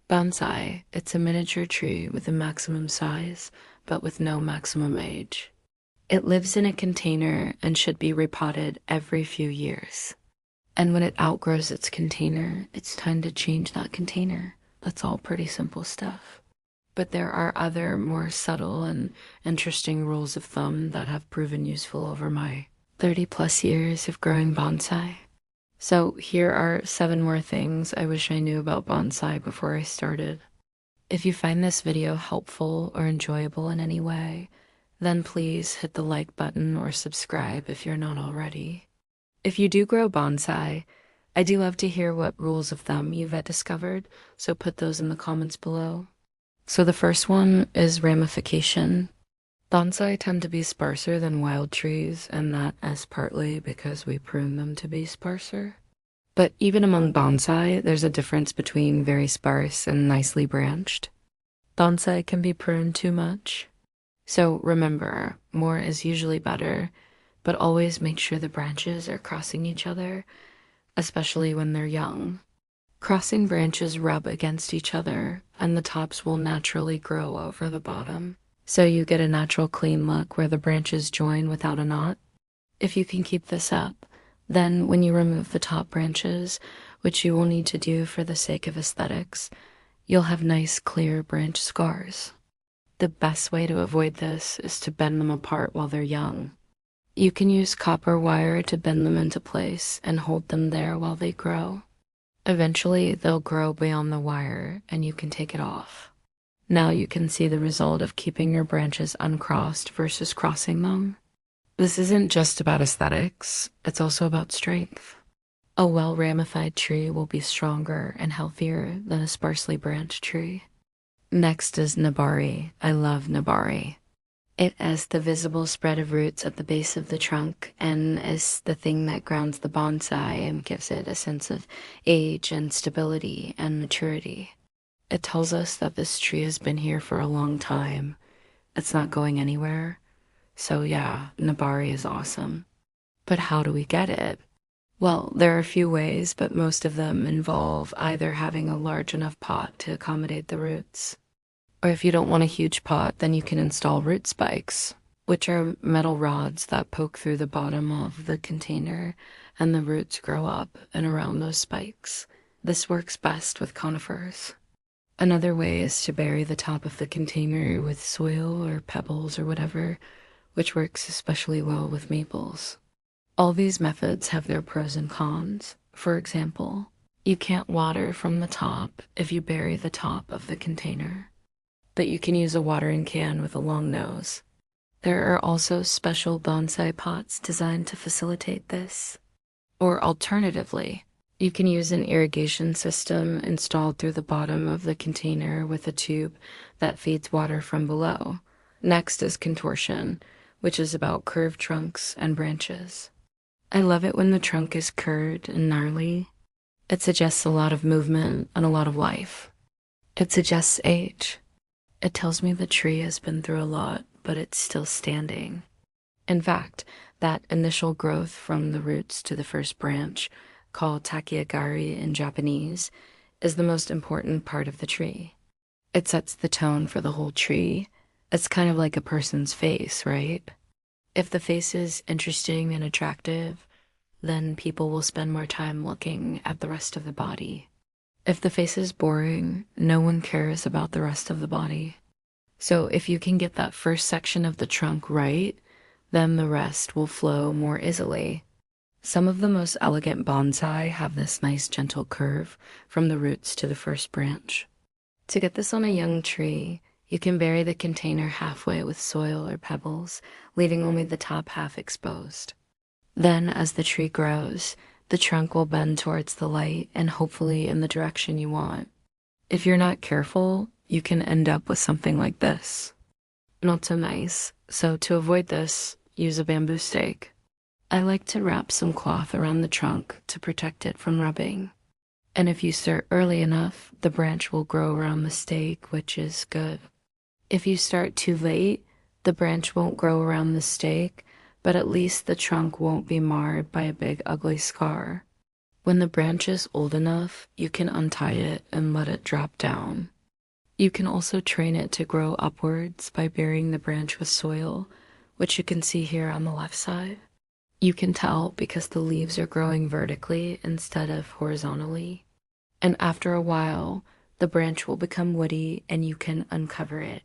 Bonsai, it's a miniature tree with a maximum size, but with no maximum age. It lives in a container and should be repotted every few years. And when it outgrows its container, it's time to change that container. That's all pretty simple stuff. But there are other more subtle and interesting rules of thumb that have proven useful over my 30 plus years of growing bonsai. So here are 7 more things I wish I knew about bonsai before I started. If you find this video helpful or enjoyable in any way, then please hit the like button or subscribe if you're not already. If you do grow bonsai, I do love to hear what rules of thumb you've discovered, so put those in the comments below. So the first one is ramification. Bonsai tend to be sparser than wild trees, and that is partly because we prune them to be sparser. But even among bonsai, there's a difference between very sparse and nicely branched. Bonsai can be pruned too much. So remember, more is usually better, but always make sure the branches are crossing each other, especially when they're young. Crossing branches rub against each other, and the tops will naturally grow over the bottom. So you get a natural clean look where the branches join without a knot. If you can keep this up, then when you remove the top branches, which you will need to do for the sake of aesthetics, you'll have nice clear branch scars. The best way to avoid this is to bend them apart while they're young. You can use copper wire to bend them into place and hold them there while they grow. Eventually, they'll grow beyond the wire and you can take it off. Now you can see the result of keeping your branches uncrossed versus crossing them. This isn't just about aesthetics, it's also about strength. A well-ramified tree will be stronger and healthier than a sparsely branched tree. Next is Nebari. I love Nebari. It has the visible spread of roots at the base of the trunk and is the thing that grounds the bonsai and gives it a sense of age and stability and maturity. It tells us that this tree has been here for a long time. It's not going anywhere. So yeah, Nebari is awesome. But how do we get it? Well, there are a few ways, but most of them involve either having a large enough pot to accommodate the roots, or if you don't want a huge pot, then you can install root spikes, which are metal rods that poke through the bottom of the container and the roots grow up and around those spikes. This works best with conifers. Another way is to bury the top of the container with soil or pebbles or whatever, which works especially well with maples. All these methods have their pros and cons. For example, you can't water from the top if you bury the top of the container, but you can use a watering can with a long nose. There are also special bonsai pots designed to facilitate this. Or alternatively, you can use an irrigation system installed through the bottom of the container with a tube that feeds water from below. Next is contortion, which is about curved trunks and branches. I love it when the trunk is curved and gnarly. It suggests a lot of movement and a lot of life. It suggests age. It tells me the tree has been through a lot, but it's still standing. In fact, that initial growth from the roots to the first branch, called takiagari in Japanese, is the most important part of the tree. It sets the tone for the whole tree. It's kind of like a person's face, right? If the face is interesting and attractive, then people will spend more time looking at the rest of the body. If the face is boring, no one cares about the rest of the body. So if you can get that first section of the trunk right, then the rest will flow more easily. Some of the most elegant bonsai have this nice gentle curve from the roots to the first branch. To get this on a young tree, you can bury the container halfway with soil or pebbles, leaving only the top half exposed. Then, as the tree grows, the trunk will bend towards the light and hopefully in the direction you want. If you're not careful, you can end up with something like this. Not so nice, so to avoid this, use a bamboo stake. I like to wrap some cloth around the trunk to protect it from rubbing. And if you start early enough, the branch will grow around the stake, which is good. If you start too late, the branch won't grow around the stake, but at least the trunk won't be marred by a big ugly scar. When the branch is old enough, you can untie it and let it drop down. You can also train it to grow upwards by burying the branch with soil, which you can see here on the left side. You can tell because the leaves are growing vertically instead of horizontally. And after a while, the branch will become woody and you can uncover it.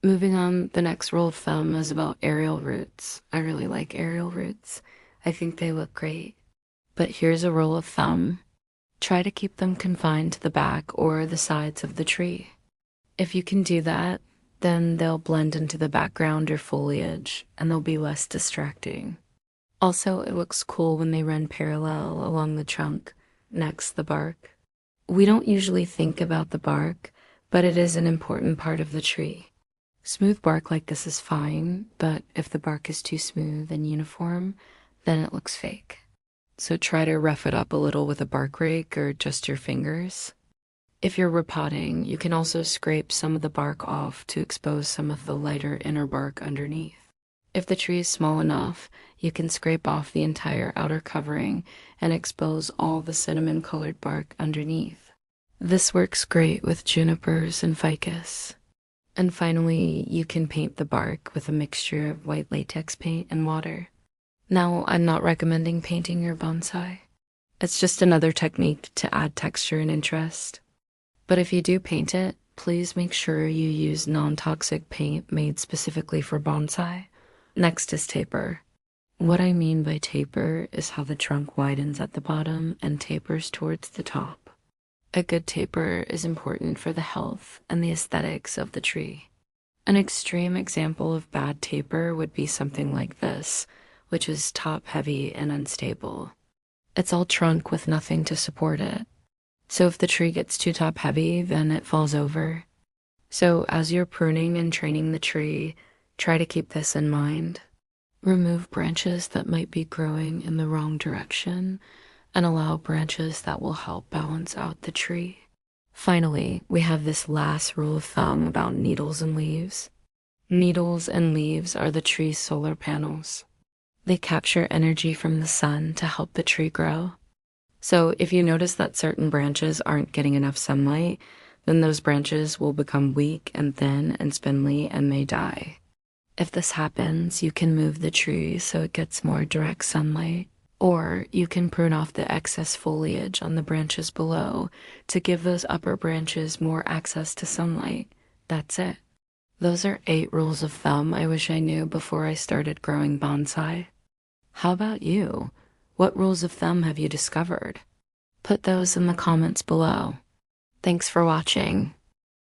Moving on, the next rule of thumb is about aerial roots. I really like aerial roots. I think they look great. But here's a rule of thumb. Try to keep them confined to the back or the sides of the tree. If you can do that, then they'll blend into the background or foliage and they'll be less distracting. Also, it looks cool when they run parallel along the trunk, next the bark. We don't usually think about the bark, but it is an important part of the tree. Smooth bark like this is fine, but if the bark is too smooth and uniform, then it looks fake. So try to rough it up a little with a bark rake or just your fingers. If you're repotting, you can also scrape some of the bark off to expose some of the lighter inner bark underneath. If the tree is small enough, you can scrape off the entire outer covering and expose all the cinnamon-colored bark underneath. This works great with junipers and ficus. And finally, you can paint the bark with a mixture of white latex paint and water. Now, I'm not recommending painting your bonsai. It's just another technique to add texture and interest. But if you do paint it, please make sure you use non-toxic paint made specifically for bonsai. Next is taper. What I mean by taper is how the trunk widens at the bottom and tapers towards the top. A good taper is important for the health and the aesthetics of the tree. An extreme example of bad taper would be something like this, which is top-heavy and unstable. It's all trunk with nothing to support it. So if the tree gets too top-heavy, then it falls over. So as you're pruning and training the tree, try to keep this in mind. Remove branches that might be growing in the wrong direction and allow branches that will help balance out the tree. Finally, we have this last rule of thumb about needles and leaves. Needles and leaves are the tree's solar panels. They capture energy from the sun to help the tree grow. So if you notice that certain branches aren't getting enough sunlight, then those branches will become weak and thin and spindly and may die. If this happens, you can move the tree so it gets more direct sunlight, or you can prune off the excess foliage on the branches below to give those upper branches more access to sunlight. That's it. Those are 8 rules of thumb I wish I knew before I started growing bonsai. How about you? What rules of thumb have you discovered? Put those in the comments below. Thanks for watching.